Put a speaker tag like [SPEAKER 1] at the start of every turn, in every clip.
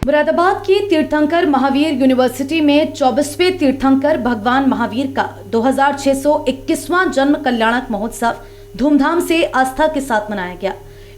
[SPEAKER 1] मुरादाबाद की तीर्थंकर महावीर यूनिवर्सिटी में 24वें तीर्थंकर भगवान महावीर का 2621वां जन्म कल्याणक महोत्सव धूमधाम से आस्था के साथ मनाया गया।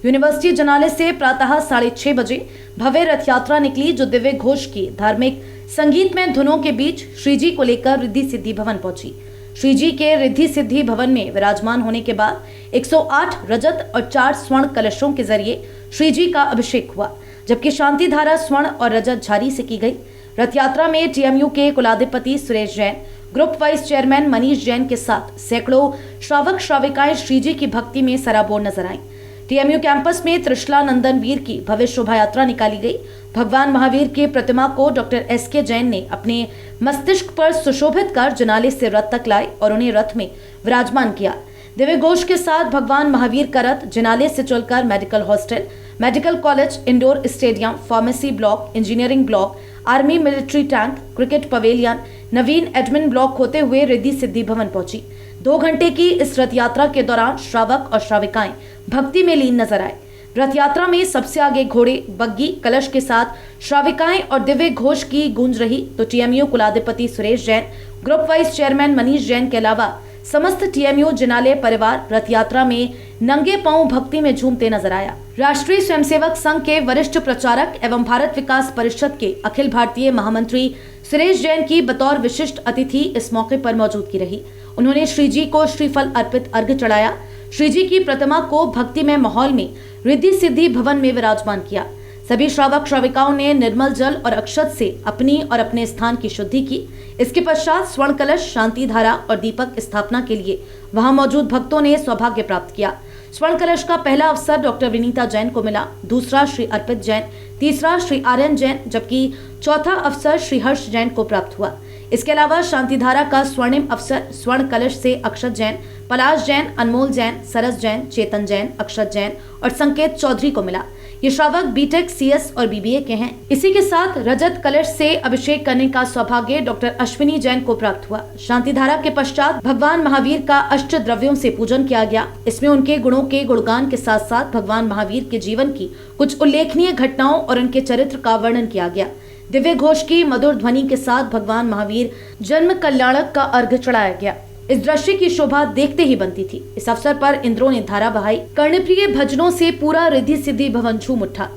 [SPEAKER 1] यूनिवर्सिटी जनालय से प्रातः 6:30 बजे भव्य रथ यात्रा निकली, जो दिव्य घोष की धार्मिक संगीतमय धुनों के बीच श्री जी को लेकर रिद्धि सिद्धि भवन पहुंची। श्री जी के रिद्धि सिद्धि भवन में विराजमान होने के बाद 108 रजत और 4 स्वर्ण कलशों के जरिए श्री जी का अभिषेक हुआ, जबकि शांति धारा स्वर्ण और रजत झारी से की गई। रथ यात्रा में टीएमयू के कुलाधिपति Suresh Jain, group vice chairman Manish Jain के साथ सैकड़ों श्रावक श्राविकाएं श्री जी की भक्ति में सराबोर नजर आईं। टीएमयू कैंपस में त्रिशला नंदन वीर की भव्य शोभा यात्रा निकाली गई। भगवान महावीर की प्रतिमा को डॉक्टर एसके जैन ने अपने मस्तिष्क पर सुशोभित कर जनाले से रथ तक लाए और उन्हें रथ में विराजमान किया। दिव्य घोष के साथ भगवान महावीर का रथ जनाले से चलकर medical hostel, medical college, indoor stadium, pharmacy block, engineering block, army military tank, cricket pavilion, नवीन एडमिन ब्लॉक होते हुए रिद्धि सिद्धि भवन पहुंची। 2 घंटे की इस रथ यात्रा के दौरान श्रावक और श्राविकाएं भक्ति में लीन नजर आए। रथ यात्रा में सबसे आगे घोड़े, बग्गी, कलश के साथ श्राविकाएं और दिव्य घोष की गूंज रही, तो टीएमयू कुलाधिपति Suresh Jain, group vice chairman Manish Jain के अलावा समस्त टीएमयू जिनालय परिवार रथ यात्रा में नंगे पांव भक्ति में झूमते नजर आया। राष्ट्रीय स्वयंसेवक संघ के वरिष्ठ प्रचारक एवं भारत विकास परिषद के अखिल भारतीय महामंत्री सुरेश जैन की बतौर विशिष्ट अतिथि इस मौके पर मौजूदगी रही। उन्होंने श्री जी को श्रीफल अर्पित अर्घ्य चढ़ाया। श्री जी की प्रतिमा को भक्तिमय माहौल में रिद्धि सिद्धि भवन में विराजमान किया। सभी श्रावक श्राविकाओं ने निर्मल जल और अक्षत से अपनी और अपने स्थान की शुद्धि की। इसके पश्चात स्वर्ण कलश, शांति धारा और दीपक स्थापना के लिए वहां मौजूद भक्तों ने सौभाग्य प्राप्त किया। स्वर्ण कलश का पहला अवसर डॉक्टर विनीता जैन को मिला, दूसरा श्री अर्पित जैन, तीसरा श्री आर्यन जैन, जबकि चौथा अवसर श्री हर्ष जैन को प्राप्त हुआ। इसके अलावा शांतिधारा का स्वर्णिम अवसर स्वर्ण कलश से अक्षत जैन, पलाश जैन, अनमोल जैन, सरस जैन, चेतन जैन, अक्षत जैन और संकेत चौधरी को मिला। ये श्रावक बीटेक, सीएस और बीबीए के हैं। इसी के साथ रजत कलश से अभिषेक करने का सौभाग्य डॉक्टर अश्विनी जैन को प्राप्त हुआ। शांतिधारा के पश्चात भगवान महावीर का अष्ट द्रव्यों से पूजन किया गया। इसमें उनके गुणों के गुणगान के साथ साथ भगवान महावीर के जीवन की कुछ उल्लेखनीय घटनाओं और उनके चरित्र का वर्णन किया गया। दिव्य घोष की मधुर ध्वनि के साथ भगवान महावीर जन्म कल्याणक का अर्घ्य चढ़ाया गया। इस दृश्य की शोभा देखते ही बनती थी। इस अवसर पर इंद्रों ने धारा बहाई। कर्णप्रिय भजनों से पूरा रिद्धि सिद्धि भवन झूम उठा।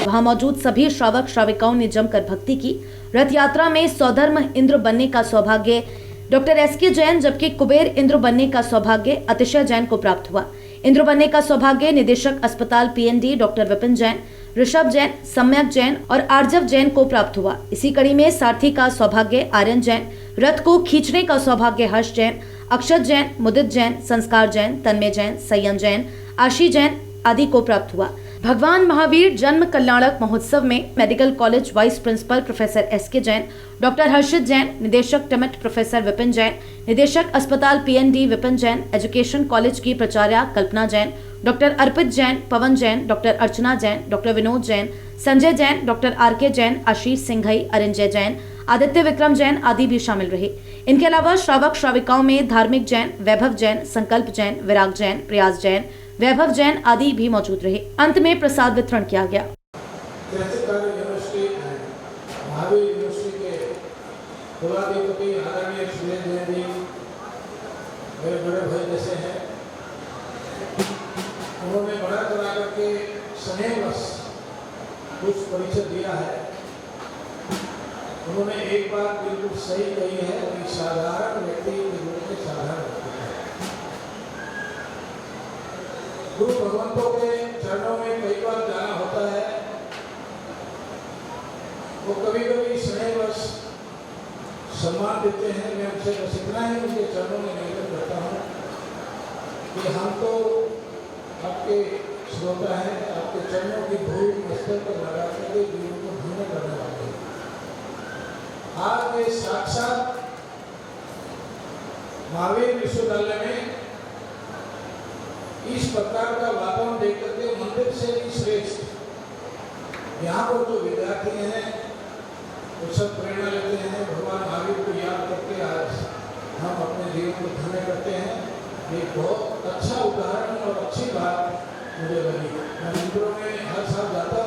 [SPEAKER 1] वहां मौजूद सभी श्रावक श्राविकाओं ने जमकर भक्ति की। रथ यात्रा में सौधर्म इंद्र बनने का सौभाग्य डॉक्टर एसके जैन, जबकि कुबेर इंद्र बनने का सौभाग्य अतिशय जैन को प्राप्त हुआ। इंद्र बनने का सौभाग्य निदेशक अस्पताल पीएनडी डॉक्टर विपिन जैन, ऋषभ जैन, सम्यक जैन और आर्जव जैन को प्राप्त हुआ। इसी कड़ी में सारथी का सौभाग्य आर्यन जैन, रथ को खींचने का सौभाग्य हर्ष जैन, अक्षत जैन, मुदित जैन, संस्कार जैन, तन्मय जैन, संयम जैन, आशी जैन आदि को प्राप्त हुआ। भगवान महावीर जन्म कल्याणक महोत्सव में medical college vice principal professor SK Jain, doctor Harshit Jain, निदेशक टिमेट प्रोफेसर विपिन जैन, निदेशक अस्पताल PND Vipin Jain, education college की प्राचार्य Kalpana Jain, doctor Arpit Jain, Pawan Jain, doctor Archana Jain, doctor Vinod Jain, Sanjay Jain, doctor RK Jain, Ashish Singhai, Arinjay Jain, Aditya Vikram Jain आदि भी शामिल रहे। इनके अलावा श्रावक श्राविकाओं में धार्मिक जैन, वैभव जैन, संकल्प जैन, विराग जैन, प्रयास जैन, वैभव जैन आदि भी मौजूद रहे। अंत में प्रसाद वितरण किया गया।
[SPEAKER 2] उन्होंने बड़ा चला करके स्नेहवश कुछ परिचय दिया है। उन्होंने एक बात बिल्कुल सही कही है कि साधारण व्यक्ति के रूप में साधारण व्यक्ति है। गुरु भगवंतों के चरणों में कई बार जाना होता है, वो कभी कभी स्नेहवश सम्मान देते हैं। मैं उनसे बस इतना ही उनके चरणों में निवेदन करता हूँ कि हम तो आपके श्रोता हैं, आपके चरणों की धूल मस्तक पर लगा करके जीवन को धन्य करने वाले हैं। आज ये साक्षात महावीर विश्वविद्यालय में इस प्रकार का वातावरण देख करके मंदिर से भी श्रेष्ठ यहाँ पर जो विद्यार्थी हैं वो सब प्रेरणा लेते हैं। भगवान महावीर को याद करके आज हम अपने जीवन को धन्य करते हैं। ये बहुत अच्छा उदाहरण और अच्छी बात मुझे लगी। मैं मंदिरों में हर साल जाता